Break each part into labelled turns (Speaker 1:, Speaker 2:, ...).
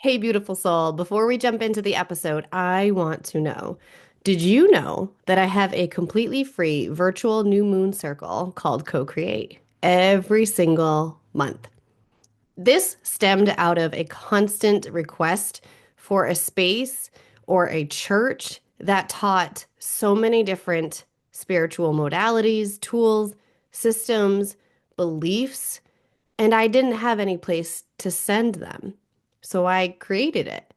Speaker 1: Hey, beautiful soul. Before we jump into the episode, I want to know, did you know that I have a completely free virtual new moon circle called Co-Create every single month? This stemmed out of a constant request for a space or a church that taught so many different spiritual modalities, tools, systems, beliefs, and I didn't have any place to send them. So I created it.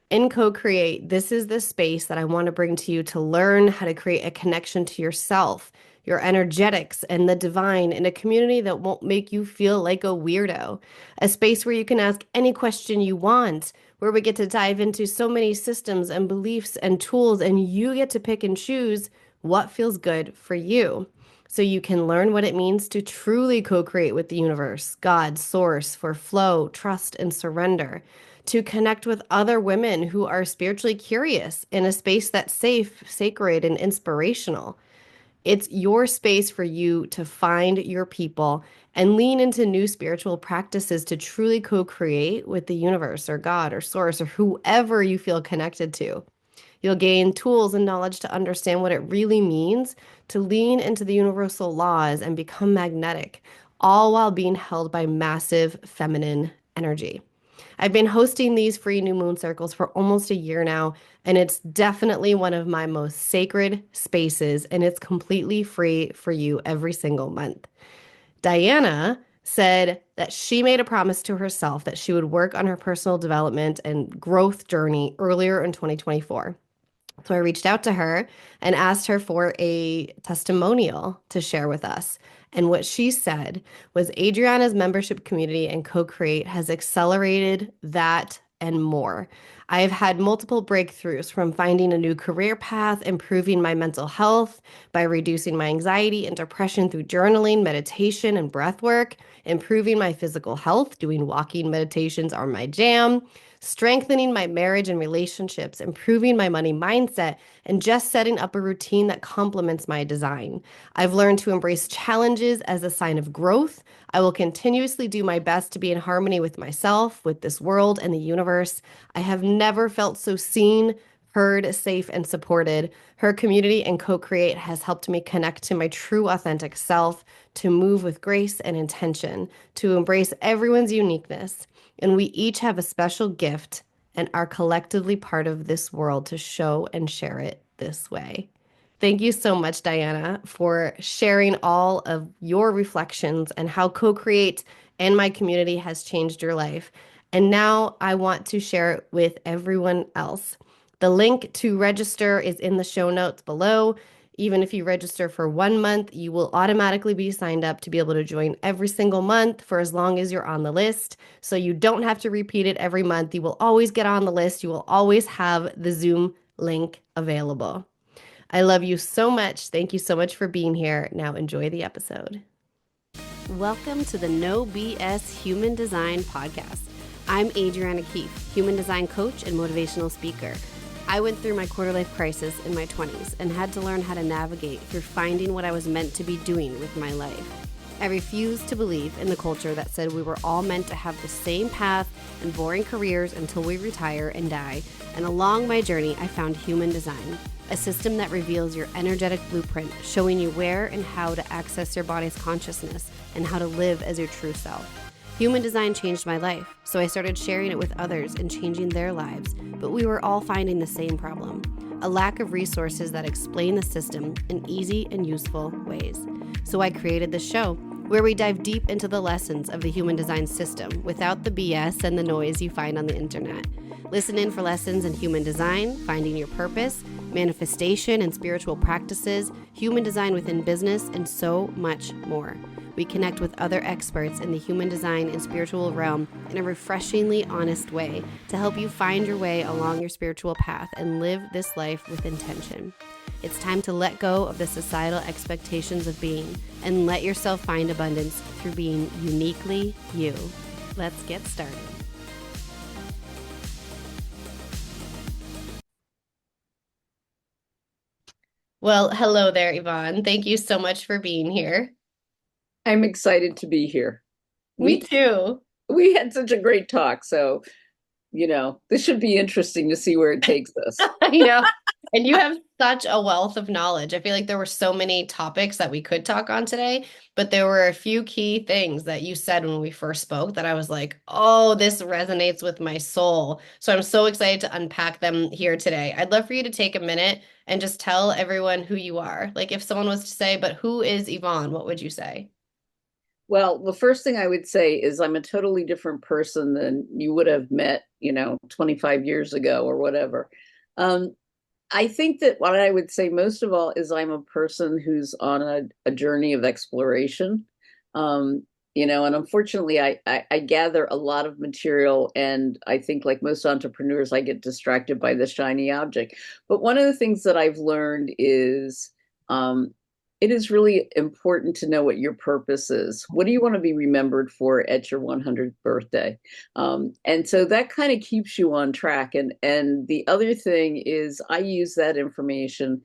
Speaker 1: In Co-Create, this is the space that I want to bring to you to learn how to create a connection to yourself, your energetics, and the divine in a community that won't make you feel like a weirdo. A space where you can ask any question you want, where we get to dive into so many systems and beliefs and tools, and you get to pick and choose what feels good for you. So you can learn what it means to truly co-create with the universe, God, source, for flow, trust, and surrender, to connect with other women who are spiritually curious in a space that's safe, sacred, and inspirational. It's your space for you to find your people and lean into new spiritual practices to truly co create with the universe or God or source or whoever you feel connected to. You'll gain tools and knowledge to understand what it really means to lean into the universal laws and become magnetic, all while being held by massive feminine energy. I've been hosting these free new moon circles for almost a year now, and it's definitely one of my most sacred spaces, and it's completely free for you every single month. Diana said that she made a promise to herself that she would work on her personal development and growth journey earlier in 2024. So I reached out to her and asked her for a testimonial to share with us. And what she said was Adriana's membership community and Co-Create has accelerated that and more. I have had multiple breakthroughs from finding a new career path, improving my mental health by reducing my anxiety and depression through journaling, meditation, and breath work, improving my physical health, doing walking meditations are my jam, strengthening my marriage and relationships, improving my money mindset, and just setting up a routine that complements my design. I've learned to embrace challenges as a sign of growth. I will continuously do my best to be in harmony with myself, with this world, and the universe. I have never felt so seen, heard, safe, and supported. Her community and Co-Create has helped me connect to my true authentic self, to move with grace and intention, to embrace everyone's uniqueness. And we each have a special gift and are collectively part of this world to show and share it this way. Thank you so much, Diana, for sharing all of your reflections and how Co-Create and my community has changed your life. And now I want to share it with everyone else. The link to register is in the show notes below. Even if you register for 1 month, you will automatically be signed up to be able to join every single month for as long as you're on the list. So you don't have to repeat it every month. You will always get on the list. You will always have the Zoom link available. I love you so much. Thank you so much for being here. Now enjoy the episode. Welcome to the No BS Human Design Podcast. I'm Adriana Keefe, human design coach and motivational speaker. I went through my quarter life crisis in my 20s and had to learn how to navigate through finding what I was meant to be doing with my life. I refused to believe in the culture that said we were all meant to have the same path and boring careers until we retire and die. And along my journey, I found human design, a system that reveals your energetic blueprint, showing you where and how to access your body's consciousness and how to live as your true self. Human design changed my life, so I started sharing it with others and changing their lives, but we were all finding the same problem: a lack of resources that explain the system in easy and useful ways. So I created this show where we dive deep into the lessons of the human design system without the BS and the noise you find on the internet. Listen in for lessons in human design, finding your purpose, manifestation and spiritual practices, human design within business, and so much more. We connect with other experts in the human design and spiritual realm in a refreshingly honest way to help you find your way along your spiritual path and live this life with intention. It's time to let go of the societal expectations of being and let yourself find abundance through being uniquely you. Let's get started. Well, hello there, Yvonne. Thank you so much for being here.
Speaker 2: I'm excited to be here.
Speaker 1: Me
Speaker 2: We
Speaker 1: too.
Speaker 2: we had such a great talk, so this should be interesting to see where it takes us.
Speaker 1: I know. And you have such a wealth of knowledge. I feel like there were so many topics that we could talk on today, but there were a few key things that you said when we first spoke that I was like, oh, this resonates with my soul. So I'm so excited to unpack them here today. I'd love for you to take a minute and just tell everyone who you are. Like if someone was to say, but who is Yvonne? What would you say?
Speaker 2: Well, the first thing I would say is I'm a totally different person than you would have met, 25 years ago or whatever. Um, I think that what I would say most of all is I'm a person who's on a journey of exploration. Um, and unfortunately, I gather a lot of material, and I think, like most entrepreneurs, I get distracted by the shiny object. But one of the things that I've learned is um, it is really important to know what your purpose is. What do you want to be remembered for at your 100th birthday? And so that kind of keeps you on track. And the other thing is I use that information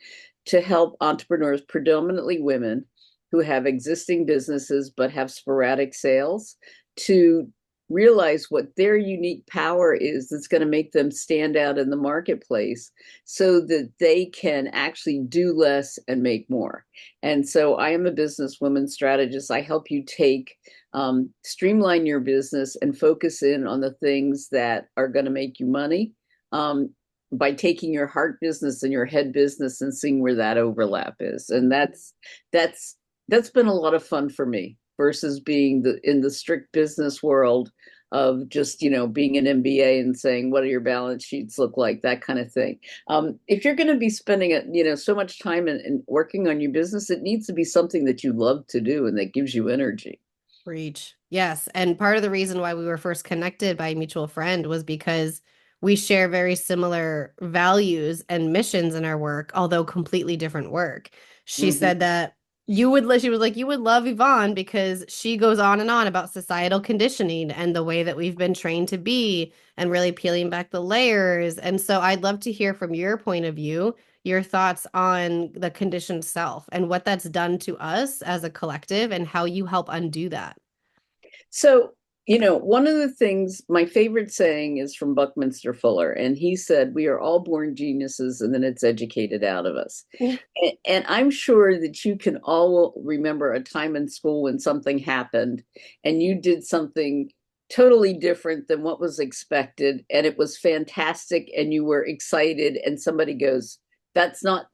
Speaker 2: to help entrepreneurs, predominantly women who have existing businesses but have sporadic sales, to realize what their unique power is that's going to make them stand out in the marketplace so that they can actually do less and make more. And so I am a businesswoman strategist. I help you streamline your business and focus in on the things that are going to make you money, by taking your heart business and your head business and seeing where that overlap is. And that's that's been a lot of fun for me versus being in the strict business world of just being an MBA and saying what do your balance sheets look like, that kind of thing. If you're going to be spending so much time in working on your business, it needs to be something that you love to do and that gives you energy.
Speaker 1: Preach. Yes. And part of the reason why we were first connected by a mutual friend was because we share very similar values and missions in our work, although completely different work. She
Speaker 2: Hmm.
Speaker 1: said that she was like, you would love Yvonne because she goes on and on about societal conditioning and the way that we've been trained to be and really peeling back the layers. And so I'd love to hear from your point of view your thoughts on the conditioned self and what that's done to us as a collective and how you help undo that.
Speaker 2: So, one of the things, my favorite saying is from Buckminster Fuller, and he said, "We are all born geniuses, and then it's educated out of us."
Speaker 1: Yeah.
Speaker 2: And I'm sure that you can all remember a time in school when something happened and you did something totally different than what was expected, and it was fantastic, and you were excited, and somebody goes, that's not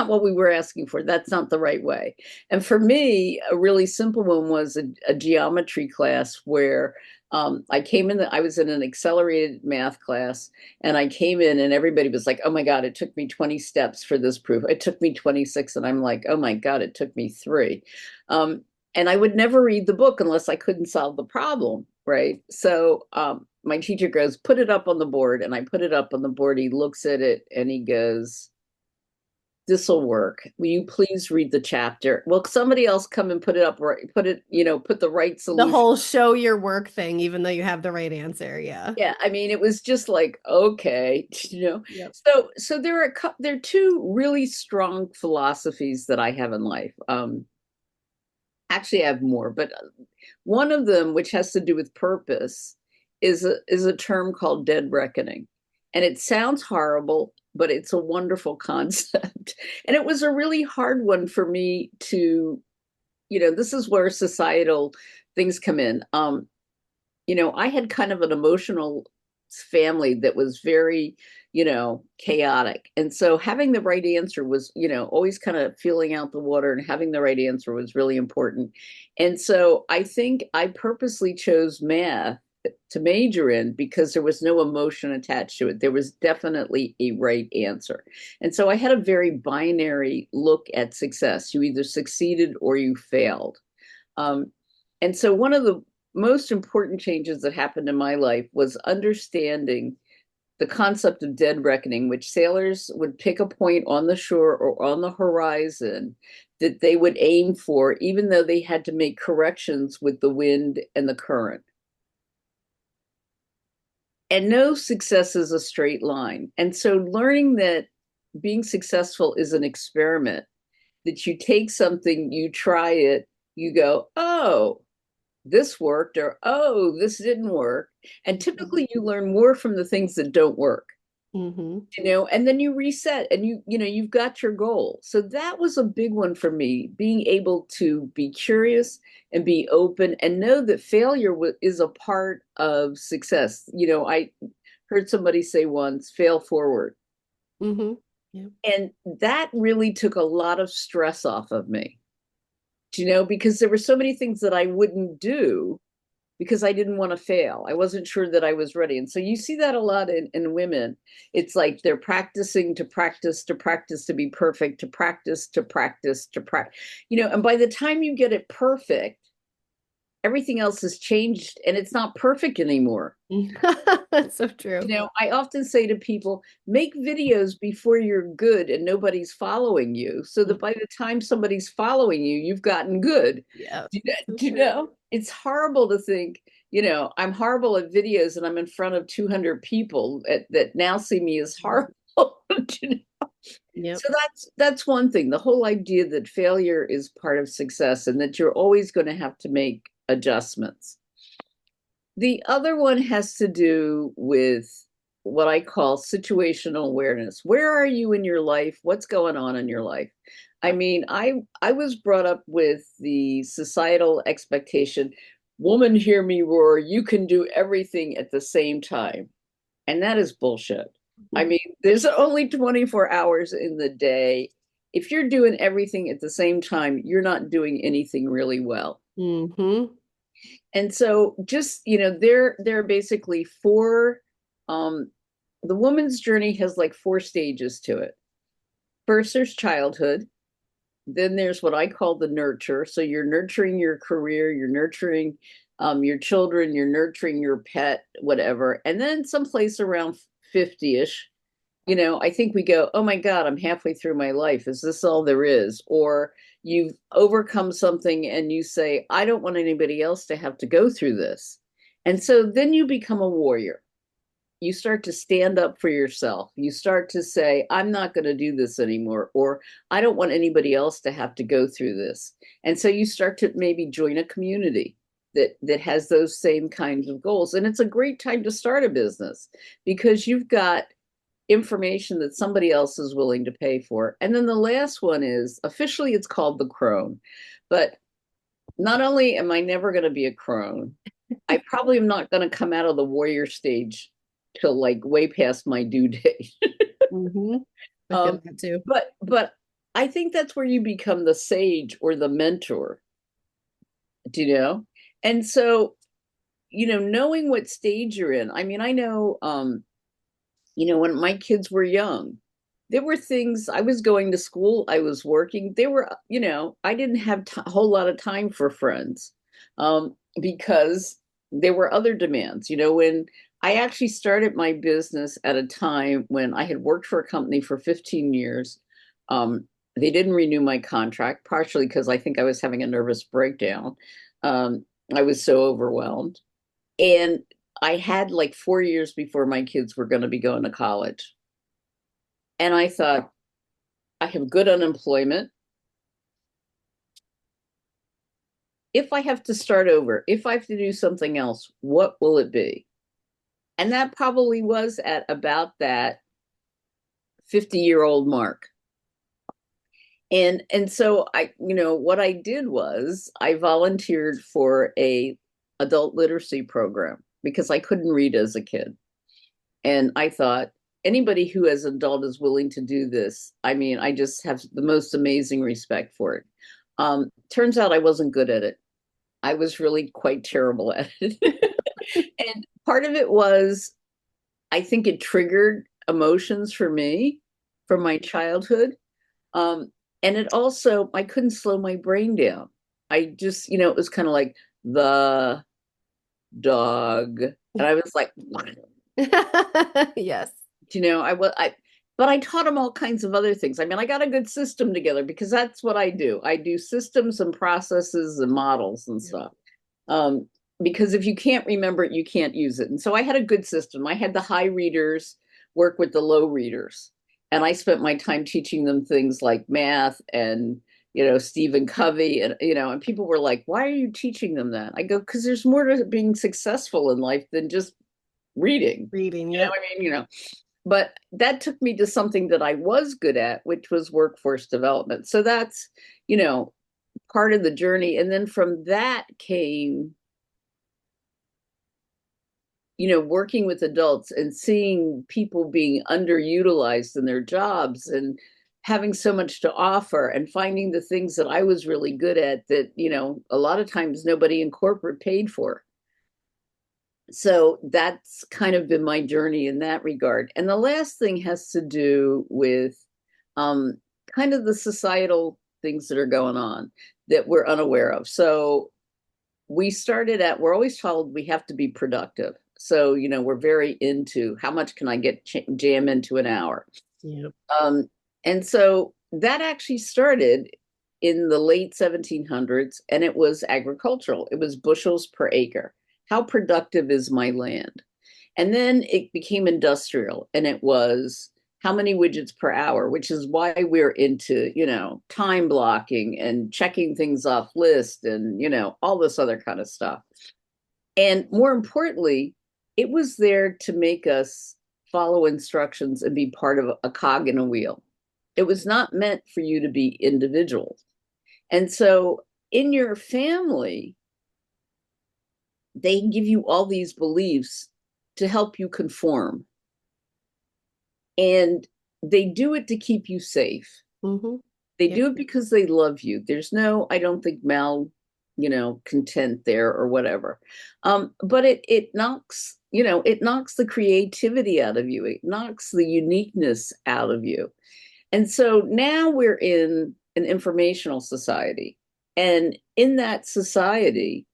Speaker 2: what we were asking for. That's not the right way. And for me, a really simple one was a geometry class where I was in an accelerated math class, and I came in and everybody was like, oh my God, it took me 20 steps for this proof. It took me 26. And I'm like, oh my God, it took me 3. Um, and I would never read the book unless I couldn't solve the problem. Right. So my teacher goes, put it up on the board. And I put it up on the board. He looks at it and he goes, this'll work. Will you please read the chapter? Well, somebody else come and put it up right, put the right
Speaker 1: The
Speaker 2: solution.
Speaker 1: whole show your work thing, even though you have the right answer. Yeah.
Speaker 2: Yeah, I mean, it was just like, okay, you know.
Speaker 1: Yep.
Speaker 2: So there are two really strong philosophies that I have in life. Actually, I have more, but one of them, which has to do with purpose, is a term called dead reckoning, and it sounds horrible, but it's a wonderful concept. And it was a really hard one for me to, this is where societal things come in. I had kind of an emotional family that was very, chaotic. And so having the right answer was, always kind of feeling out the water, and having the right answer was really important. And so I think I purposely chose math to major in because there was no emotion attached to it. There was definitely a right answer. And so I had a very binary look at success. You either succeeded or you failed. Um, and so one of the most important changes that happened in my life was understanding the concept of dead reckoning, which sailors would pick a point on the shore or on the horizon that they would aim for, even though they had to make corrections with the wind and the current. And no success is a straight line. And so learning that being successful is an experiment, that you take something, you try it, you go, oh, this worked, or oh, this didn't work. And typically you learn more from the things that don't work,
Speaker 1: Mm-hmm.
Speaker 2: and then you reset and you've got your goal. So that was a big one for me, being able to be curious and be open and know that failure is a part of success. I heard somebody say once, fail forward.
Speaker 1: Mm-hmm. Yeah.
Speaker 2: And that really took a lot of stress off of me, because there were so many things that I wouldn't do because I didn't want to fail. I wasn't sure that I was ready. And so you see that a lot in women. It's like they're practicing to practice to practice to be perfect, to practice to practice to practice, and by the time you get it perfect, everything else has changed and it's not perfect anymore.
Speaker 1: That's so true.
Speaker 2: I often say to people, make videos before you're good and nobody's following you, so that by the time somebody's following you, you've gotten good.
Speaker 1: Yeah. So
Speaker 2: Do you
Speaker 1: true.
Speaker 2: know? It's horrible to think, I'm horrible at videos and I'm in front of 200 people that now see me as horrible. you know?
Speaker 1: Yep.
Speaker 2: So that's one thing. The whole idea that failure is part of success and that you're always going to have to make adjustments. The other one has to do with what I call situational awareness. Where are you in your life? What's going on in your life? I mean, I was brought up with the societal expectation, woman, hear me roar, you can do everything at the same time. And that is bullshit. I mean, there's only 24 hours in the day. If you're doing everything at the same time, you're not doing anything really well.
Speaker 1: Mm-hmm.
Speaker 2: And so just, there are basically four, um, the woman's journey has like four stages to it. First, there's childhood. Then there's what I call the nurture. So you're nurturing your career, you're nurturing your children, you're nurturing your pet, whatever. And then someplace around 50-ish, I think we go, oh my God, I'm halfway through my life. Is this all there is? Or you've overcome something and you say, I don't want anybody else to have to go through this. And so then you become a warrior. You start to stand up for yourself. You start to say, I'm not going to do this anymore, or I don't want anybody else to have to go through this. And so you start to maybe join a community that has those same kinds of goals. And it's a great time to start a business because you've got information that somebody else is willing to pay for. And then the last one is, officially it's called the crone. But not only am I never going to be a crone, I probably am not going to come out of the warrior stage till like way past my due date.
Speaker 1: Mm-hmm. I feel
Speaker 2: um,
Speaker 1: that too.
Speaker 2: but I think that's where you become the sage or the mentor, do you know? And so, knowing what stage you're in. I mean, I know when my kids were young, there were things. I was going to school, I was working. They were, I didn't have a whole lot of time for friends, because there were other demands. When I actually started my business at a time when I had worked for a company for 15 years, um, they didn't renew my contract, partially because I think I was having a nervous breakdown. I was so overwhelmed. And I had like 4 years before my kids were going to be going to college. And I thought, I have good unemployment. If I have to start over, if I have to do something else, what will it be? And that probably was at about that 50-year-old mark. And so what I did was I volunteered for a adult literacy program because I couldn't read as a kid. And I thought, anybody who as an adult is willing to do this, I mean, I just have the most amazing respect for it. Turns out I wasn't good at it. I was really quite terrible at it. And part of it was, I think it triggered emotions for me from my childhood. Um, and it also, I couldn't slow my brain down. I just, it was kind of like the dog. And I was like,
Speaker 1: Yes.
Speaker 2: but I taught them all kinds of other things. I mean, I got a good system together because that's what I do. I do systems and processes and models and
Speaker 1: Yep.
Speaker 2: stuff. Um, because if you can't remember it, you can't use it. And so I had a good system. I had the high readers work with the low readers. And I spent my time teaching them things like math and, Stephen Covey, and people were like, why are you teaching them that? I go, because there's more to being successful in life than just reading.
Speaker 1: Reading,
Speaker 2: You know
Speaker 1: yep.
Speaker 2: what I mean? But that took me to something that I was good at, which was workforce development. So that's, you know, part of the journey. And then from that came, working with adults and seeing people being underutilized in their jobs and having so much to offer and finding the things that I was really good at that, a lot of times nobody in corporate paid for. So that's kind of been my journey in that regard. And the last thing has to do with um, kind of the societal things that are going on that we're unaware of. So we're always told we have to be productive. So, we're very into how much can I get jam into an hour.
Speaker 1: Yep.
Speaker 2: And so that actually started in the late 1700s, and it was agricultural. It was bushels per acre. How productive is my land? And then it became industrial, and it was how many widgets per hour, which is why we're into, time blocking and checking things off list and, all this other kind of stuff. And more importantly, it was there to make us follow instructions and be part of a cog in a wheel. It was not meant for you to be individuals. And so in your family, they give you all these beliefs to help you conform. And they do it to keep you safe.
Speaker 1: Mm-hmm.
Speaker 2: They
Speaker 1: Yep.
Speaker 2: do it because they love you. There's no, I don't think, content there or whatever. But it knocks, it knocks the creativity out of you. It knocks the uniqueness out of you. And so now we're in an informational society. And in that society,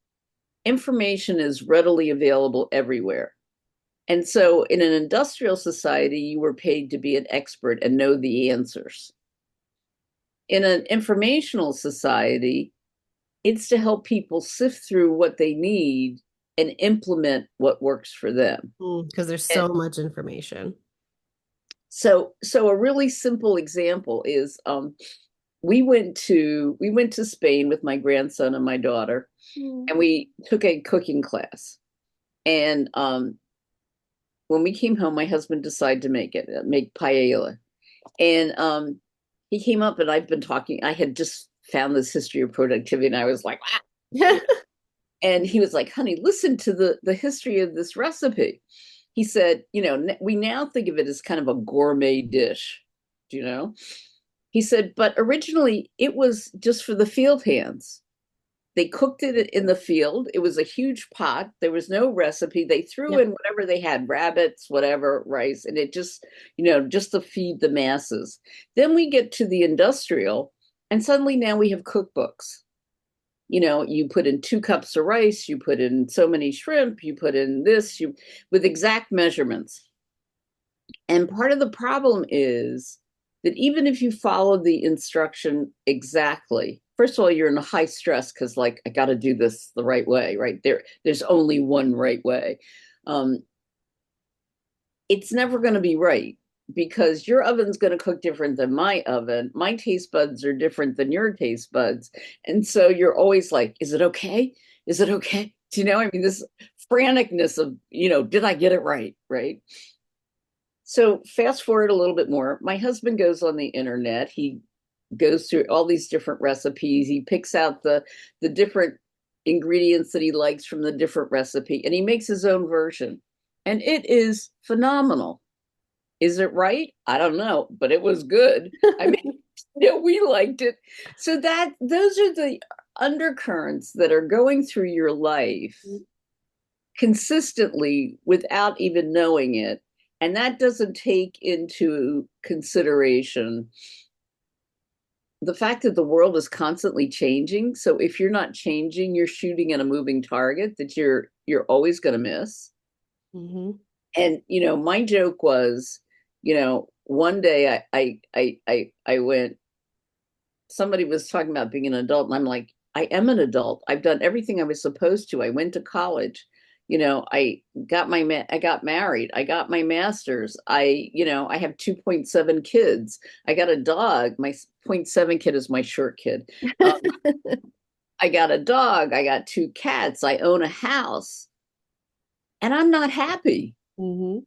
Speaker 2: information is readily available everywhere. And so in an industrial society, you were paid to be an expert and know the answers. In an informational society, it's to help people sift through what they need and implement what works for them.
Speaker 1: Because there's
Speaker 2: And
Speaker 1: so much information.
Speaker 2: so a really simple example is we went to Spain with my grandson and my daughter,
Speaker 1: Mm.
Speaker 2: and we took a cooking class. And when we came home, my husband decided to make paella. And he came up, and I've been talking. I had just found this history of productivity, and I was like, ah. And he was like, honey, listen to the history of this recipe. He said, we now think of it as kind of a gourmet dish, you know? He said, but originally it was just for the field hands. They cooked it in the field. It was a huge pot. There was no recipe. They threw
Speaker 1: Yep.
Speaker 2: in whatever they had, rabbits, whatever, rice, and it just to feed the masses. Then we get to the industrial, and suddenly now we have cookbooks. You put in 2 cups of rice, you put in so many shrimp, you put in this, you with exact measurements. And part of the problem is that even if you follow the instruction exactly, first of all, you're in a high stress because, like, I got to do this the right way, right? There's only one right way. Um, it's never going to be right because your oven's going to cook different than my oven. My taste buds are different than your taste buds. And so you're always like, is it okay? Is it okay? Do you know? I mean, this franticness of, did I get it right? Right. So fast forward a little bit more. My husband goes on the internet. He goes through all these different recipes. He picks out the different ingredients that he likes from the different recipe, and he makes his own version. And it is phenomenal. Is it right? I don't know, but it was good. I mean, we liked it. So those are the undercurrents that are going through your life consistently without even knowing it. And that doesn't take into consideration the fact that the world is constantly changing. So if you're not changing, you're shooting at a moving target that you're always going to miss.
Speaker 1: Mm-hmm.
Speaker 2: And my joke was, one day I went. Somebody was talking about being an adult, and I'm like, I am an adult. I've done everything I was supposed to. I went to college. I got married. I got my master's. I have 2.7 kids. I got a dog. My point 0.7 kid is my short kid. Um, I got a dog. I got two cats. I own a house, and I'm not happy.
Speaker 1: Hmm.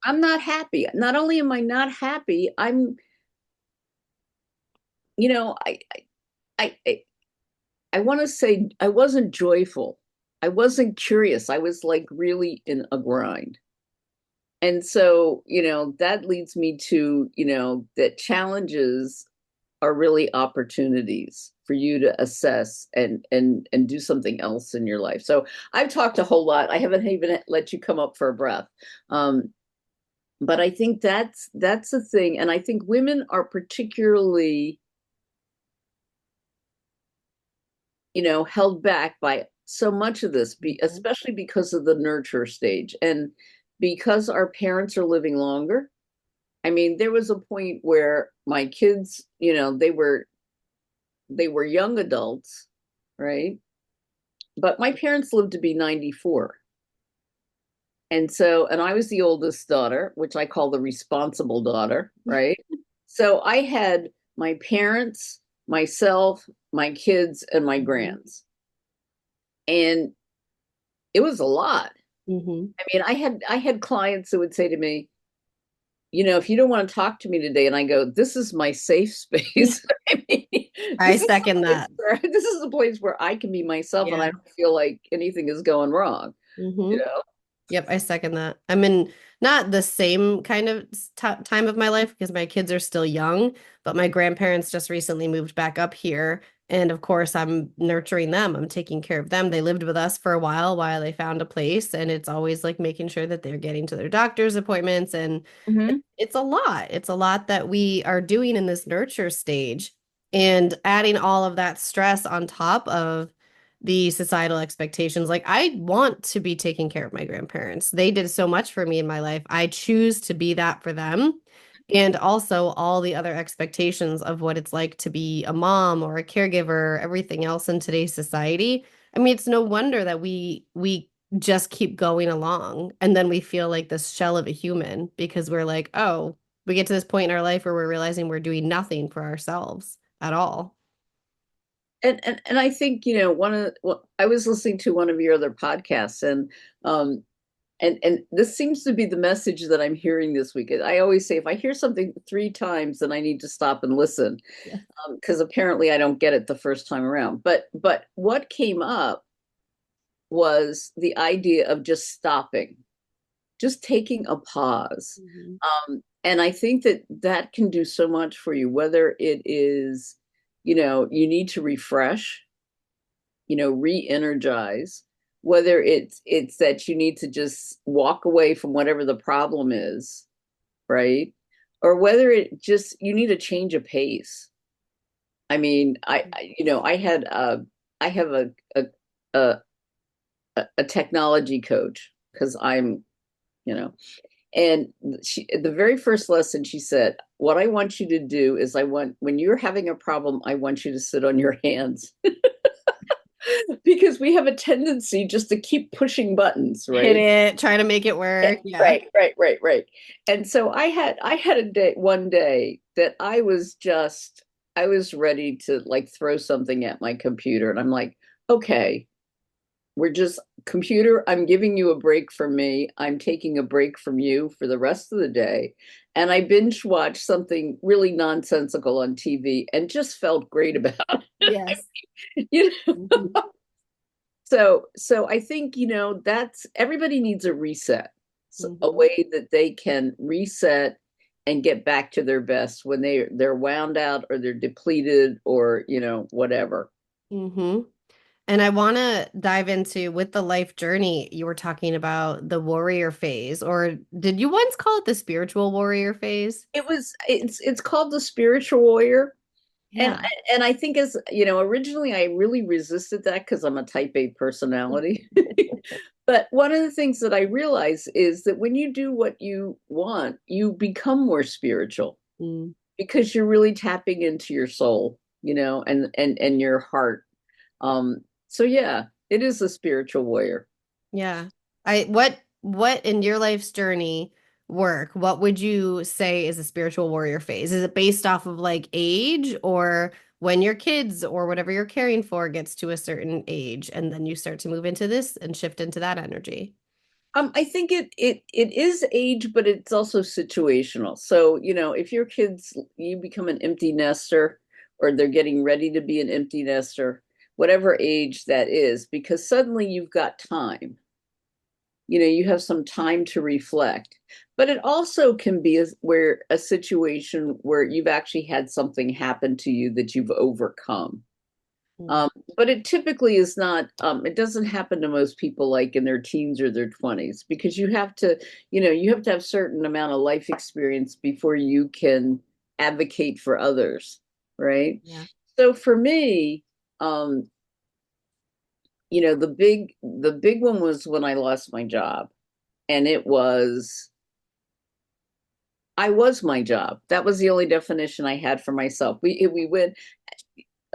Speaker 2: I'm not happy. Not only am I not happy, you know, I I want to say I wasn't joyful. I wasn't curious. I was like really in a grind. And so, that leads me to, that challenges are really opportunities for you to assess and do something else in your life. So I've talked a whole lot. I haven't even let you come up for a breath. But I think that's the thing. And I think women are particularly, held back by so much of this, especially because of the nurture stage and because our parents are living longer. I mean, there was a point where my kids, they were young adults, right? But my parents lived to be 94. And I was the oldest daughter, which I call the responsible daughter, right? So I had my parents, myself, my kids, and my
Speaker 1: Hmm.
Speaker 2: grands. And it was a lot.
Speaker 1: Hmm.
Speaker 2: I mean, I had clients that would say to me, if you don't want to talk to me today, and I go, this is my safe space. I mean,
Speaker 1: I second that.
Speaker 2: this is a place where I can be myself and
Speaker 1: Yeah.
Speaker 2: I don't feel like anything is going wrong,
Speaker 1: Hmm.
Speaker 2: you know?
Speaker 1: Yep, I second that. I'm in not the same kind of time of my life because my kids are still young, but my grandparents just recently moved back up here. And of course, I'm nurturing them. I'm taking care of them. They lived with us for a while they found a place. And it's always like making sure that they're getting to their doctor's appointments. And
Speaker 2: Hmm.
Speaker 1: it's a lot. It's a lot that we are doing in this nurture stage and adding all of that stress on top of the societal expectations. Like, I want to be taking care of my grandparents. They did so much for me in my life. I choose to be that for them. And also all the other expectations of what it's like to be a mom or a caregiver, everything else in today's society. I mean, it's no wonder that we just keep going along and then we feel like this shell of a human because we're like, oh, we get to this point in our life where we're realizing we're doing nothing for ourselves at all.
Speaker 2: And I think, I was listening to one of your other podcasts um and this seems to be the message that I'm hearing this week. I always say if I hear something 3 times, then I need to stop and listen,
Speaker 1: Yeah.
Speaker 2: because apparently I don't get it the first time around. But what came up was the idea of just stopping, just taking a pause.
Speaker 1: Mhm.
Speaker 2: And I think that can do so much for you, whether it is, you need to refresh, re-energize, whether it's that you need to just walk away from whatever the problem is, right? Or whether it just you need a change of pace. I mean, I have a a technology coach because I'm, you know, and the very first lesson she said, "What I want you to do is when you're having a problem, I want you to sit on your hands." Because we have a tendency just to keep pushing buttons,
Speaker 1: Hit
Speaker 2: right?
Speaker 1: it, try to make it
Speaker 2: Yeah,
Speaker 1: work. Yeah.
Speaker 2: right. And so I had one day that I was ready to like throw something at my computer, and I'm like, okay, we're just computer, I'm giving you a break from me. I'm taking a break from you for the rest of the day. And I binge watched something really nonsensical on TV and just felt great about
Speaker 1: Yes.
Speaker 2: it. You know?
Speaker 1: Mhm.
Speaker 2: So I think, that's everybody needs a reset, a
Speaker 1: Mhm.
Speaker 2: way that they can reset and get back to their best when they're wound out or they're depleted or, whatever.
Speaker 1: Mhm. And I want to dive into with the life journey. You were talking about the warrior phase, or did you once call it the spiritual warrior phase?
Speaker 2: It's called the spiritual warrior. And
Speaker 1: Yeah.
Speaker 2: and I think as originally I really resisted that because I'm a type A personality. But one of the things that I realize is that when you do what you want, you become more spiritual
Speaker 1: Mm.
Speaker 2: because you're really tapping into your soul, and your heart. So yeah, it is a spiritual warrior.
Speaker 1: Yeah. What in your life's journey what would you say is a spiritual warrior phase? Is it based off of like age or when your kids or whatever you're caring for gets to a certain age and then you start to move into this and shift into that energy?
Speaker 2: I think it is age, but it's also situational. So, if your kids, you become an empty nester, or they're getting ready to be an empty nester, whatever age that is, because suddenly you've got time. You have some time to reflect. But it also can be where a situation where you've actually had something happen to you that you've overcome.
Speaker 1: Mm.
Speaker 2: But it typically is not, it doesn't happen to most people like in their teens or their 20s, because you have to have certain amount of life experience before you can advocate for others, right?
Speaker 1: Yeah.
Speaker 2: So for me, um, the big one was when I lost my job. And I was my job. That was the only definition I had for myself. We went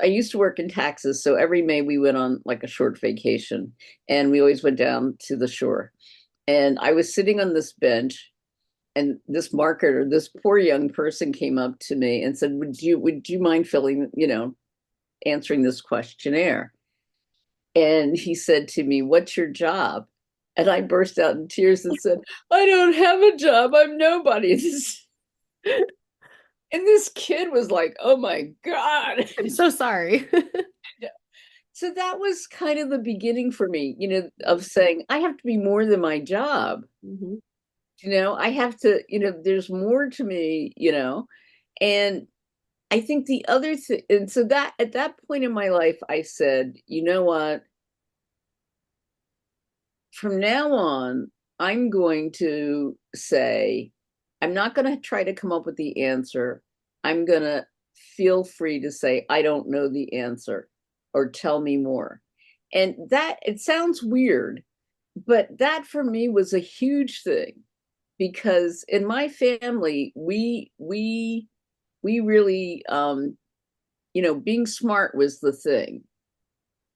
Speaker 2: I used to work in taxes, so every May we went on like a short vacation, and we always went down to the shore. And I was sitting on this bench, and this marketer, this poor young person came up to me and said, "Would you mind answering this questionnaire?" And he said to me, "What's your job?" And I burst out in tears and said, "I don't have a job. I'm nobody." And this kid was like, "Oh my God."
Speaker 1: I'm so sorry.
Speaker 2: So that was kind of the beginning for me, of saying, I have to be more than my job.
Speaker 1: Mhm.
Speaker 2: I have to, there's more to me, and I think the other thing, and so that at that point in my life, I said, you know what, from now on, I'm going to say, I'm not going to try to come up with the answer. I'm going to feel free to say, I don't know the answer, or tell me more. And that, it sounds weird, but that for me was a huge thing, because in my family, we really, being smart was the thing,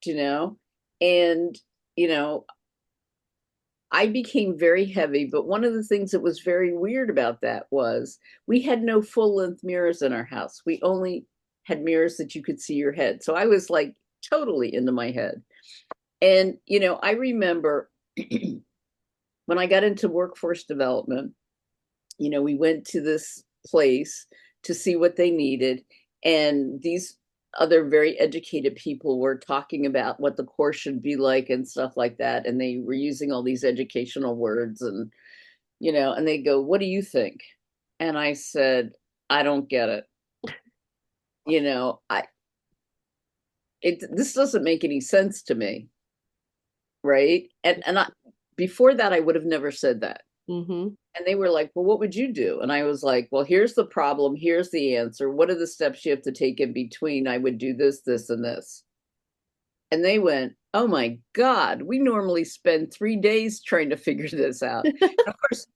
Speaker 2: you know, and, you know, I became very heavy, but one of the things that was very weird about that was we had no full length mirrors in our house. We only had mirrors that you could see your head. So I was like totally into my head. And, I remember when I got into workforce development, we went to this place to see what they needed. And these other very educated people were talking about what the course should be like and stuff like that. And they were using all these educational words, and they go, "What do you think?" And I said, "I don't get it. I this doesn't make any sense to me." Right. And before that, I would have never said that.
Speaker 1: Mhm.
Speaker 2: And they were like, "Well, what would you do?" And I was like, "Well, here's the problem. Here's the answer. What are the steps you have to take in between? I would do this, this, and this." And they went, "Oh my God, we normally spend 3 days trying to figure this out." And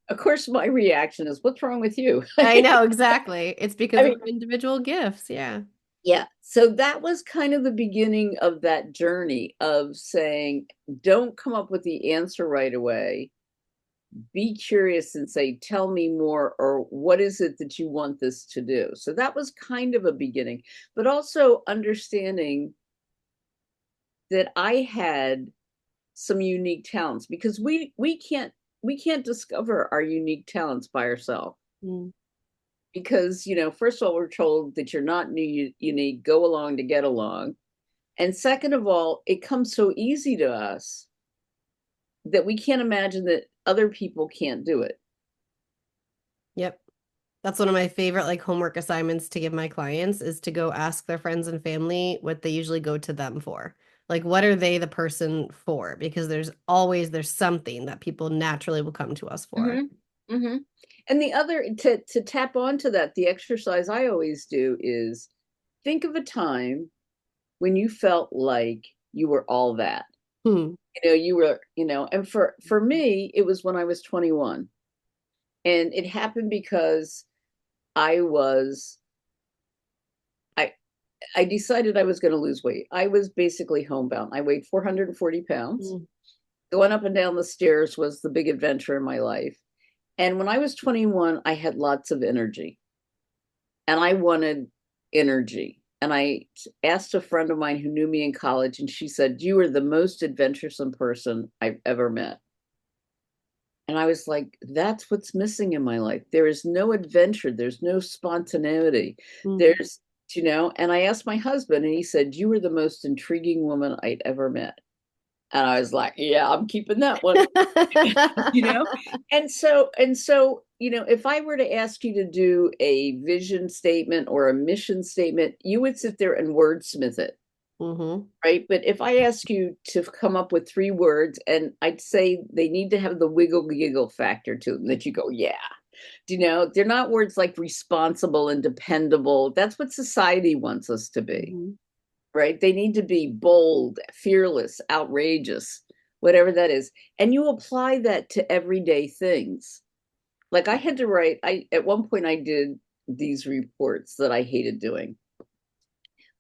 Speaker 2: of course, my reaction is, "What's wrong with you?"
Speaker 1: I know exactly. It's
Speaker 2: I
Speaker 1: because of
Speaker 2: mean,
Speaker 1: our individual gifts. Yeah.
Speaker 2: yeah. So that was kind of the beginning of that journey of saying, don't come up with the answer right away. Be curious and say, tell me more, or what is it that you want this to do? So that was kind of a beginning, but also understanding that I had some unique talents, because we can't discover our unique talents by ourselves,
Speaker 1: Mm.
Speaker 2: because first of all, we're told that you're not unique, go along to get along. And second of all, it comes so easy to us that we can't imagine that other people can't do it.
Speaker 1: Yep. That's one of my favorite like homework assignments to give my clients is to go ask their friends and family what they usually go to them for. Like what are they the person for? Because there's something that people naturally will come to us for.
Speaker 2: Mm-hmm. Mm-hmm. And the other, to tap onto that, the exercise I always do is think of a time when you felt like you were all that.
Speaker 1: Hmm.
Speaker 2: You were, and for me, it was when I was 21. And it happened because I was I I decided I was going to lose weight. I was basically homebound. I weighed 440 pounds,
Speaker 1: Mm.
Speaker 2: going up and down the stairs was the big adventure in my life. And when I was 21, I had lots of energy and I wanted energy. And I asked a friend of mine who knew me in college, and she said, "You are the most adventuresome person I've ever met." And I was like, that's what's missing in my life. There is no adventure, there's no spontaneity.
Speaker 1: Mhm.
Speaker 2: There's, and I asked my husband, and he said, "You were the most intriguing woman I'd ever met." And I was like, yeah, I'm keeping that one. you know and so if I were to ask you to do a vision statement or a mission statement, you would sit there and wordsmith it,
Speaker 1: Hmm.
Speaker 2: right? But if I ask you to come up with 3 words, and I'd say they need to have the wiggle giggle factor to them, that you go, yeah. They're not words like responsible and dependable. That's what society wants us to be,
Speaker 1: Hmm.
Speaker 2: right? They need to be bold, fearless, outrageous, whatever that is. And you apply that to everyday things. Like I had to write, I at one point I did these reports that I hated doing,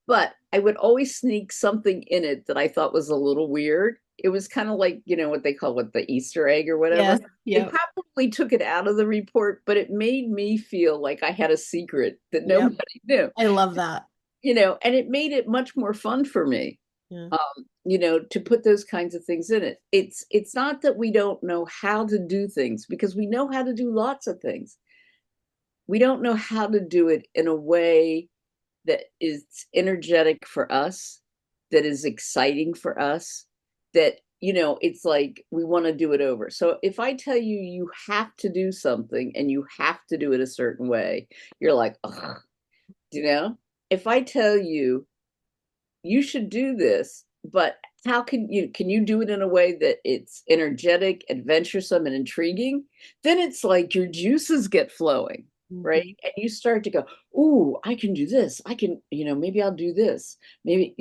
Speaker 2: but I would always sneak something in it that I thought was a little weird. It was kind of like, what they call it, the Easter egg or
Speaker 1: Yes.
Speaker 2: whatever. It
Speaker 1: Yep.
Speaker 2: probably took it out of the report, but it made me feel like I had a secret that
Speaker 1: Yep.
Speaker 2: nobody knew,
Speaker 1: I love that.
Speaker 2: and it made it much more fun for me,
Speaker 1: Yeah.
Speaker 2: to put those kinds of things in it. It's not that we don't know how to do things, because we know how to do lots of things. We don't know how to do it in a way that is energetic for us, that is exciting for us, that, it's like we want to do it over. So if I tell you you have to do something and you have to do it a certain way, you're like, ugh, you know? If I tell you you should do this, but how can you do it in a way that it's energetic, adventuresome, and intriguing? Then it's like your juices get flowing, right?
Speaker 1: Hmm.
Speaker 2: And you start to go, "Ooh, I can do this. I can, maybe I'll do this. Maybe,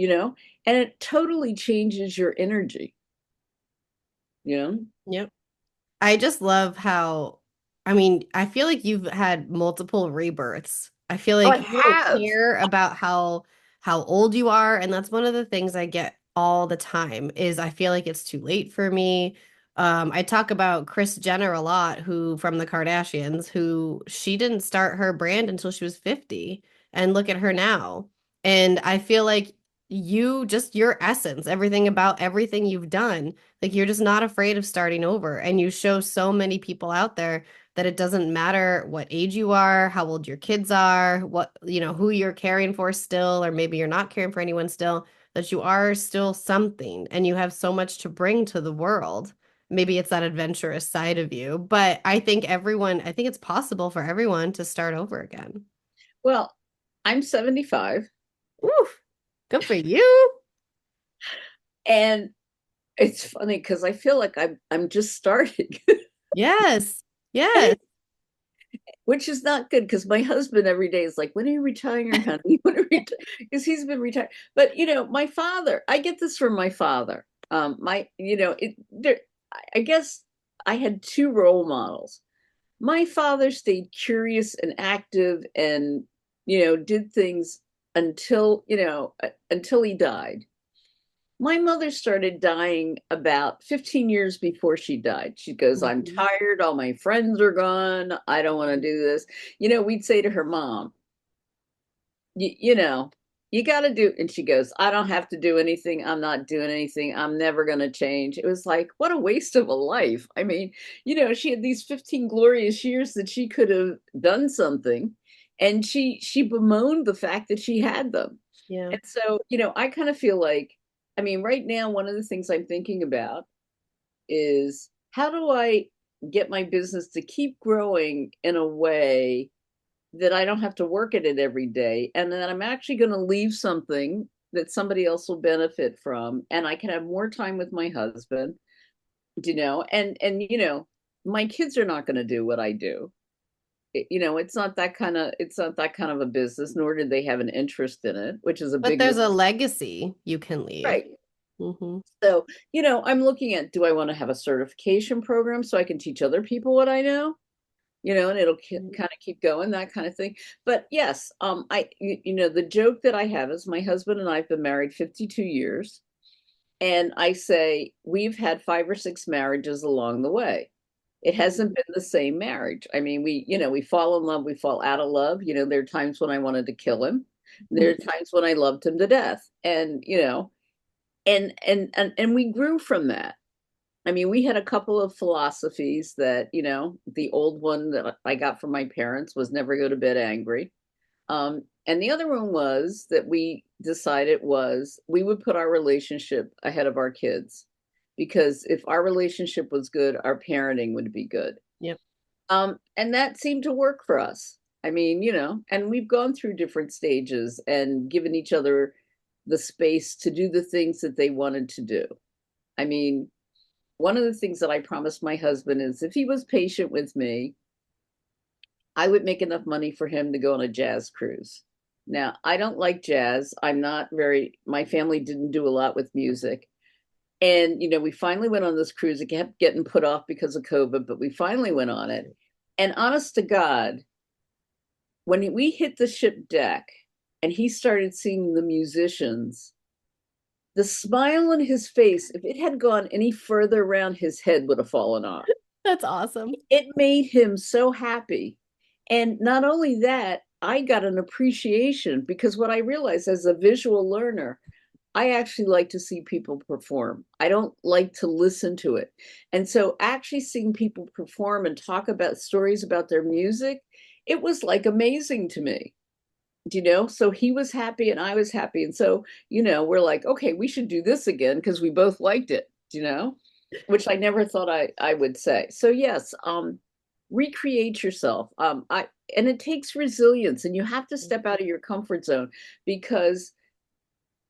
Speaker 2: and it totally changes your energy, you know?
Speaker 1: Yep. I just love how, I mean, I feel like you've had multiple rebirths. I feel
Speaker 2: Oh, I
Speaker 1: like you don't
Speaker 2: have.
Speaker 1: care about how old you are, and that's one of the things I get all the time is I feel like it's too late for me. I talk about Kris Jenner a lot, who from the Kardashians, who she didn't start her brand until she was 50, and look at her now. And I feel like you just your essence, everything about everything you've done, like you're just not afraid of starting over. And you show so many people out there that it doesn't matter what age you are, how old your kids are, who you're caring for still, or maybe you're not caring for anyone still, that you are still something and you have so much to bring to the world. Maybe it's that adventurous side of you, but I think it's possible for everyone to start over again.
Speaker 2: Well, I'm 75,
Speaker 1: Oof, good for you.
Speaker 2: and it's funny because I feel like I'm just starting.
Speaker 1: Yes. Yes.
Speaker 2: Which is not good, because my husband every day is like, "When are you retiring, honey? When are you?" Because he's been retired. But my father, I get this from my father. My, it there. I guess I had 2 role models. My father stayed curious and active, and did things until he died. My mother started dying about 15 years before she died. She goes, "I'm
Speaker 1: Mhm.
Speaker 2: tired. All my friends are gone. I don't want to do this." We'd say to her mom, you know, "You got to do." And she goes, "I don't have to do anything. I'm not doing anything. I'm never going to change." It was like, what a waste of a life. I mean, she had these 15 glorious years that she could have done something. And she bemoaned the fact that she had them.
Speaker 1: Yeah.
Speaker 2: And so, I kind of feel like, I mean, right now, one of the things I'm thinking about is, how do I get my business to keep growing in a way that I don't have to work at it every day, and that I'm actually going to leave something that somebody else will benefit from, and I can have more time with my husband, and my kids are not going to do what I do. It's not that kind of a business, nor did they have an interest in it, which is a
Speaker 1: But
Speaker 2: big
Speaker 1: there's a
Speaker 2: mistake.
Speaker 1: legacy you can leave.
Speaker 2: Right.
Speaker 1: Hmm.
Speaker 2: So, I'm looking at, do I want to have a certification program so I can teach other people what I know? And it'll kind of keep going, that kind of thing. But yes, the joke that I have is, my husband and I have been married 52 years. And I say, we've had 5 or 6 marriages along the way. It hasn't been the same marriage. I mean, we fall in love, we fall out of love. There are times when I wanted to kill him. There are times when I loved him to death. And we grew from that. I mean, we had a couple of philosophies that, the old one that I got from my parents was never go to bed angry. And the other one was that we decided was we would put our relationship ahead of our kids because if our relationship was good, our parenting would be good.
Speaker 1: Yep.
Speaker 2: And that seemed to work for us. I mean, and we've gone through different stages and given each other the space to do the things that they wanted to do. I mean, one of the things that I promised my husband is if he was patient with me, I would make enough money for him to go on a jazz cruise. Now, I don't like jazz. My family didn't do a lot with music. And, we finally went on this cruise. It kept getting put off because of COVID, but we finally went on it. And honest to God, when we hit the ship deck and he started seeing the musicians, the smile on his face, if it had gone any further around his head, would have fallen off.
Speaker 1: That's awesome.
Speaker 2: It made him so happy. And not only that, I got an appreciation because what I realized as a visual learner, I actually like to see people perform. I don't like to listen to it. And so actually seeing people perform and talk about stories about their music, it was like amazing to me. So he was happy and I was happy. And so, we're like, okay, we should do this again because we both liked it, which I never thought I would say. So yes, recreate yourself. And it takes resilience and you have to step out of your comfort zone because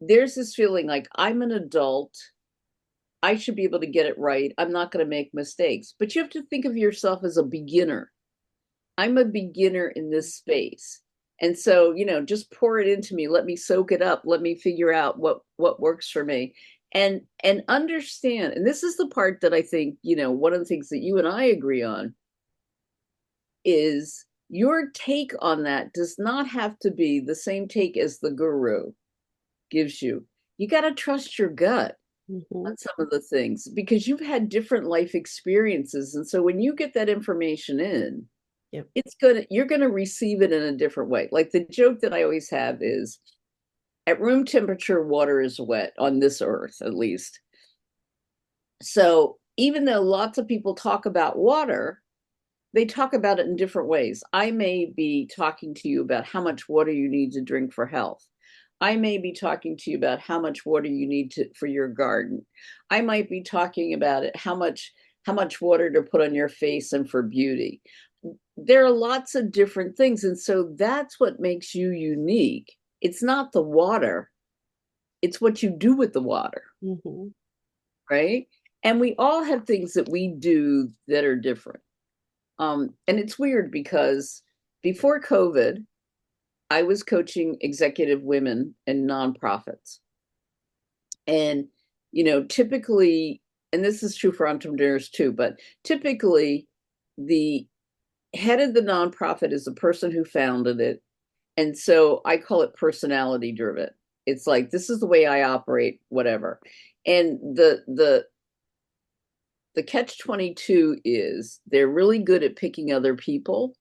Speaker 2: there's this feeling like I'm an adult. I should be able to get it right. I'm not going to make mistakes, but you have to think of yourself as a beginner. I'm a beginner in this space. And so, just pour it into me. Let me soak it up. Let me figure out what works for me. And understand. And this is the part that I think, one of the things that you and I agree on is your take on that does not have to be the same take as the guru gives you. You got to trust your gut on some of the things because you've had different life experiences. And so when you get that information in,
Speaker 1: Yep.
Speaker 2: you're going to receive it in a different way. Like the joke that I always have is at room temperature, water is wet on this earth, at least. So even though lots of people talk about water, they talk about it in different ways. I may be talking to you about how much water you need to drink for health. I may be talking to you about how much water you need for your garden. I might be talking about it, how much water to put on your face and for beauty. There are lots of different things. And so that's what makes you unique. It's not the water, it's what you do with the water. Right? And we all have things that we do that are different. And it's weird because before COVID, I was coaching executive women in nonprofits. And, typically, and this is true for entrepreneurs too, but typically the head of the nonprofit is the person who founded it. And so I call it personality driven. It's like, this is the way I operate, whatever. And the catch-22 is they're really good at picking other people,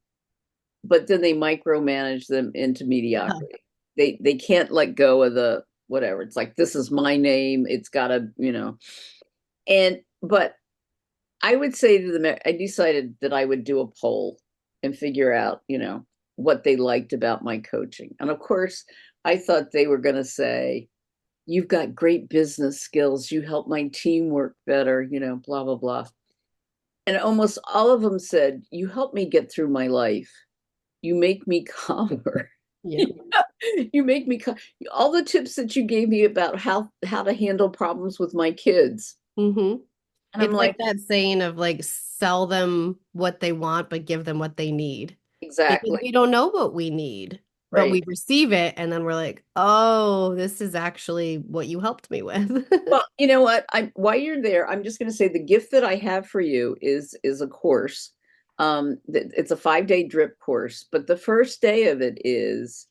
Speaker 2: but then they micromanage them into mediocrity. They can't let go of the whatever. It's like, this is my name. It's got to, but I would say to them, I decided that I would do a poll and figure out, what they liked about my coaching. And of course, I thought they were going to say, you've got great business skills. You help my team work better, blah, blah, blah. And almost all of them said, you help me get through my life. You make me calmer.
Speaker 1: Yeah.
Speaker 2: You make me all the tips that you gave me about how to handle problems with my kids. And I'm
Speaker 1: It's like
Speaker 2: like,
Speaker 1: that saying of like sell them what they want, but give them what they need. Because
Speaker 2: exactly.
Speaker 1: we don't know what we need, but we
Speaker 2: Right.
Speaker 1: receive it and then we're like, oh, this is actually what you helped me with.
Speaker 2: Well, you know what? While you're there, I'm just going to say the gift that I have for you is a course. It's a 5-day drip course, but the first day of it is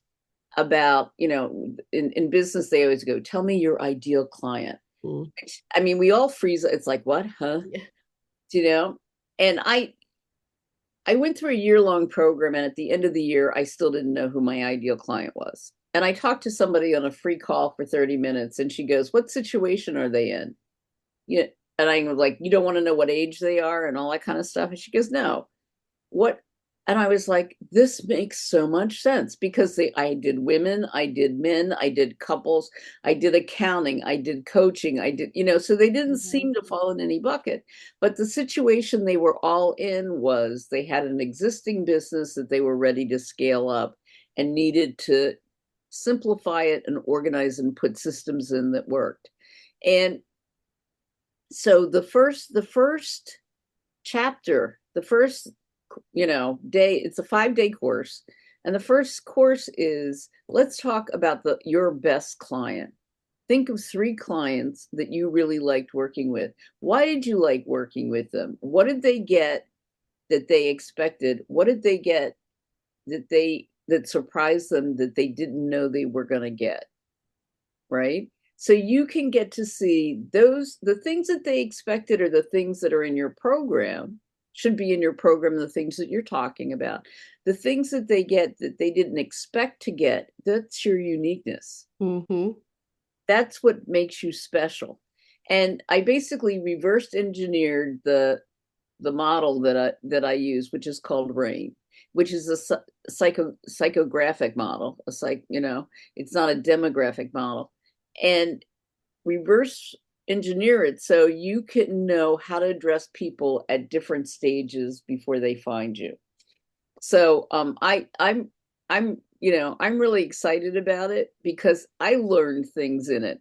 Speaker 2: about, in business, they always go, tell me your ideal client.
Speaker 1: Mm.
Speaker 2: I mean, we all freeze. It's like, what, huh?
Speaker 1: Yeah.
Speaker 2: You know? And I went through a year-long program, and at the end of the year, I still didn't know who my ideal client was. And I talked to somebody on a free call for 30 minutes, and she goes, "What situation are they in?" Yeah. And I was like, "You don't want to know what age they are and all that kind of stuff?" And she goes, "No. What?" And I was like, this makes so much sense because I did women, I did men, I did couples, I did accounting, I did coaching, I did, so they didn't
Speaker 1: Mhm.
Speaker 2: seem to fall in any bucket. But the situation they were all in was they had an existing business that they were ready to scale up and needed to simplify it and organize and put systems in that worked. And so the first chapter, the first, day, it's a 5-day course. And the first course is, let's talk about your best client. Think of 3 clients that you really liked working with. Why did you like working with them? What did they get that they expected? What did they get that surprised them that they didn't know they were going to get? Right? So you can get to see the things that they expected, or the things that are in your program should be in your program, the things that you're talking about, the things that they get that they didn't expect to get. That's your uniqueness.
Speaker 1: Mhm.
Speaker 2: That's what makes you special. And I basically reversed engineered the model that I use, which is called RAIN, which is a psychographic model. It's not a demographic model, and reverse engineer it so you can know how to address people at different stages before they find you. So I'm really excited about it because I learned things in it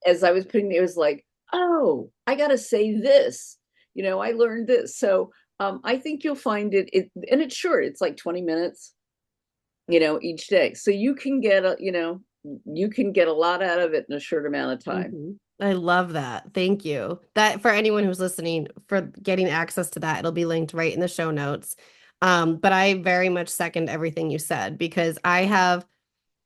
Speaker 2: as I was putting it. It was like, oh, I got to say this. I learned this. So I think you'll find and it's short. It's like 20 minutes, each day. So you can get a lot out of it in a short amount of time.
Speaker 1: Mhm. I love that. Thank you. That for anyone who's listening, for getting access to that, it'll be linked right in the show notes. But I very much second everything you said because I have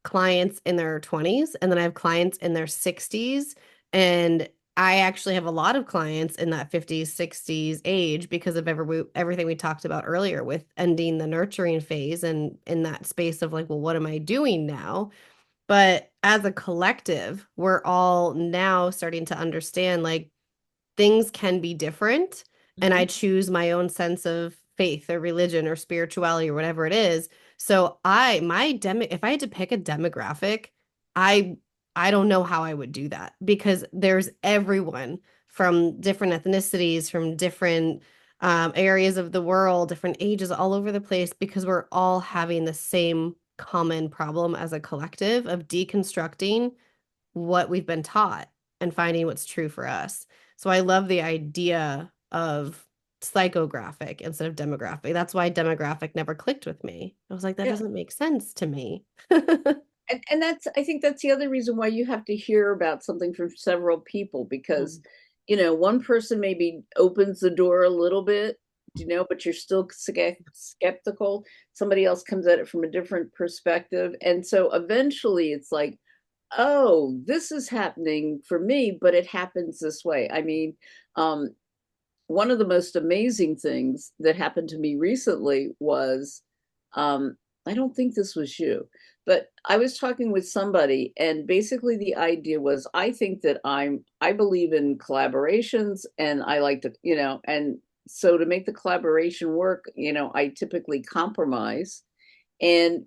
Speaker 1: clients in their 20s and then I have clients in their 60s. And I actually have a lot of clients in that 50s, 60s age because of everything we talked about earlier with ending the nurturing phase and in that space of like, well, what am I doing now? But as a collective, we're all now starting to understand like things can be different. And I
Speaker 2: Mhm.
Speaker 1: choose my own sense of faith or religion or spirituality or whatever it is. So if I had to pick a demographic, I I don't know how I would do that because there's everyone from different ethnicities, from different areas of the world, different ages all over the place because we're all having the same common problem as a collective of deconstructing what we've been taught and finding what's true for us. So I love the idea of psychographic instead of demographic. That's why demographic never clicked with me. I was like, that
Speaker 2: Yeah.
Speaker 1: doesn't make sense to me.
Speaker 2: And I think that's the other reason why you have to hear about something from several people, because
Speaker 1: Mm.
Speaker 2: one person maybe opens the door a little bit, but you're still skeptical. Somebody else comes at it from a different perspective, and so eventually it's like, oh, this is happening for me, but it happens this way. I mean, um, one of the most amazing things that happened to me recently was, um, I don't think this was you, but I was talking with somebody, and basically the idea was, I think that I believe in collaborations, and I like to, and so to make the collaboration work, I typically compromise. And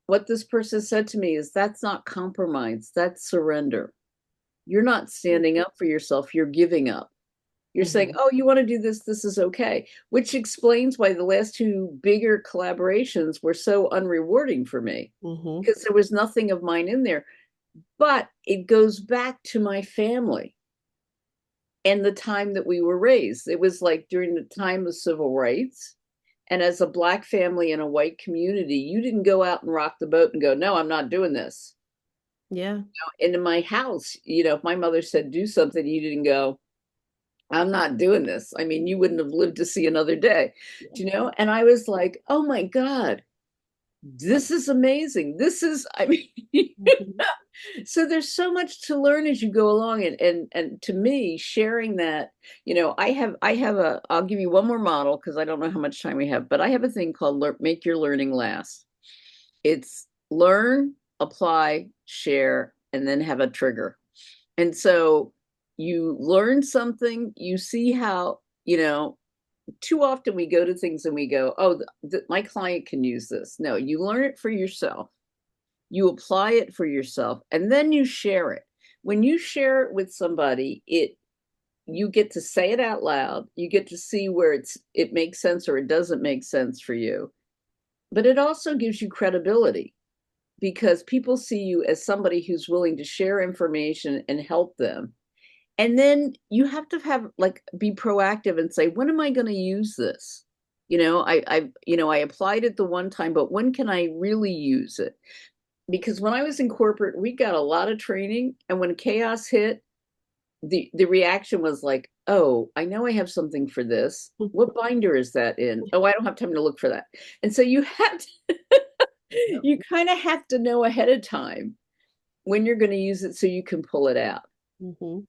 Speaker 2: what this person said to me is, that's not compromise, that's surrender. You're not standing up for yourself, you're giving up. You're saying,
Speaker 1: Mhm.
Speaker 2: oh, you want to do this is okay, which explains why the last 2 bigger collaborations were so unrewarding for me,
Speaker 1: Mhm.
Speaker 2: because there was nothing of mine in there. But it goes back to my family and the time that we were raised. It was like during the time of civil rights. And as a Black family in a white community, you didn't go out and rock the boat and go, no, I'm not doing this.
Speaker 1: Yeah.
Speaker 2: And in my house, if my mother said do something, you didn't go, I'm not doing this. I mean, you wouldn't have lived to see another day,
Speaker 1: Yeah.
Speaker 2: do you know? And I was like, oh my God, this is amazing. This is, I mean,
Speaker 1: Mhm.
Speaker 2: so there's so much to learn as you go along. And to me, sharing that, I have I'll give you one more model because I don't know how much time we have, but I have a thing called make your learning last. It's learn, apply, share, and then have a trigger. And so you learn something, you see how, too often we go to things and we go, oh, my client can use this. No, you learn it for yourself, you apply it for yourself, and then you share it. When you share it with somebody, you get to say it out loud, you get to see where it makes sense or it doesn't make sense for you. But it also gives you credibility because people see you as somebody who's willing to share information and help them. And then you have to have like be proactive and say, when am I going to use this? I applied it the one time, but when can I really use it? Because when I was in corporate, we got a lot of training, and when chaos hit, the reaction was like, oh, I know I have something for this. What binder is that in? Oh, I don't have time to look for that. And so
Speaker 1: Yep.
Speaker 2: you kind of have to know ahead of time when you're going to use it so you can pull it out.
Speaker 1: Mhm.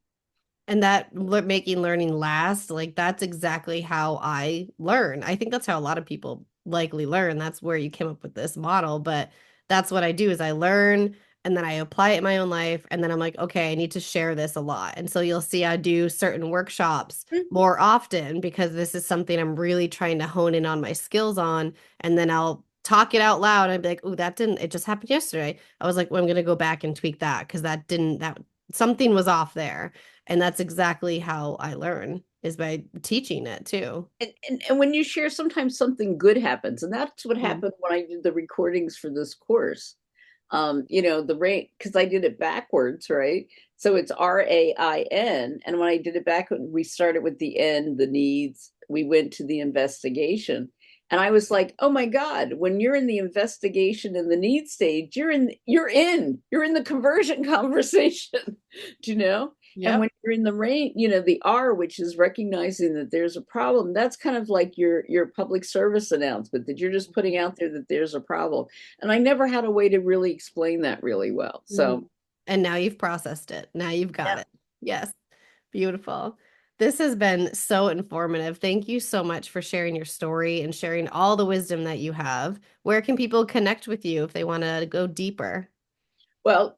Speaker 1: And that making learning last, like that's exactly how I learn. I think that's how a lot of people likely learn. That's where you came up with this model, but that's what I do is I learn and then I apply it in my own life and then I'm like, okay, I need to share this a lot. And so you'll see I do certain workshops
Speaker 2: Mhm.
Speaker 1: more often because this is something I'm really trying to hone in on my skills on, and then I'll talk it out loud and be like, "Oh, that didn't it just happened yesterday." I was like, "Well, I'm going to go back and tweak that because that something was off there." And that's exactly how I learn is by teaching it too.
Speaker 2: And when you share, sometimes something good happens. And that's what
Speaker 1: Mhm.
Speaker 2: happened when I did the recordings for this course. The rate, because I did it backwards, right? So it's RAIN. And when I did it back, we started with the N, the needs, we went to the investigation. And I was like, oh my God, when you're in the investigation and the need stage, you're in the conversion conversation, do you know? And
Speaker 1: Yep.
Speaker 2: when you're in the rain, the R, which is recognizing that there's a problem, that's kind of like your public service announcement that you're just putting out there that there's a problem. And I never had a way to really explain that really well. So
Speaker 1: Mhm. And now you've processed it. Now you've got
Speaker 2: yeah.
Speaker 1: it. Yes. Beautiful. This has been so informative. Thank you so much for sharing your story and sharing all the wisdom that you have. Where can people connect with you if they want to go deeper?
Speaker 2: Well,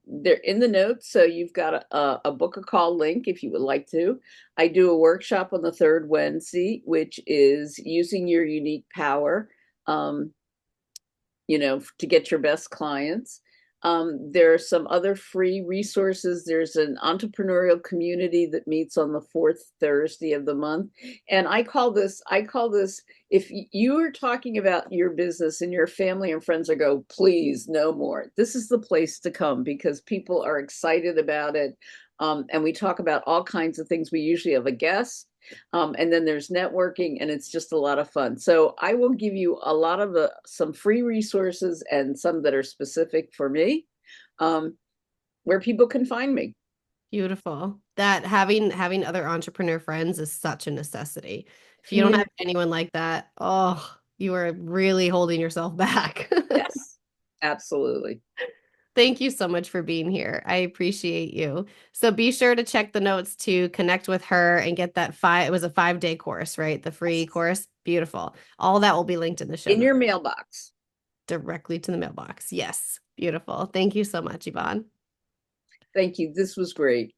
Speaker 2: they're in the notes, so you've got a book a call link if you would like to. I do a workshop on the third Wednesday, which is using your unique power. Um, to get your best clients. There are some other free resources. There's an entrepreneurial community that meets on the fourth Thursday of the month. And I call this, if you are talking about your business and your family and friends are go, please no more. This is the place to come because people are excited about it. And we talk about all kinds of things. We usually have a guest, and then there's networking, and it's just a lot of fun. So I will give you a lot of some free resources and some that are specific for me, um, where people can find me.
Speaker 1: Beautiful. That having other entrepreneur friends is such a necessity. If you don't have
Speaker 2: Community.
Speaker 1: anyone like that, oh, you are really holding yourself back.
Speaker 2: Yes, absolutely.
Speaker 1: Thank you so much for being here. I appreciate you. So be sure to check the notes to connect with her and get that it was a 5-day course, right? The free
Speaker 2: Yes.
Speaker 1: course. Beautiful. All that will be linked in the show
Speaker 2: In
Speaker 1: notes
Speaker 2: your mailbox.
Speaker 1: directly to the mailbox. Yes. Beautiful. Thank you so much, Yvonne.
Speaker 2: Thank you. This was great.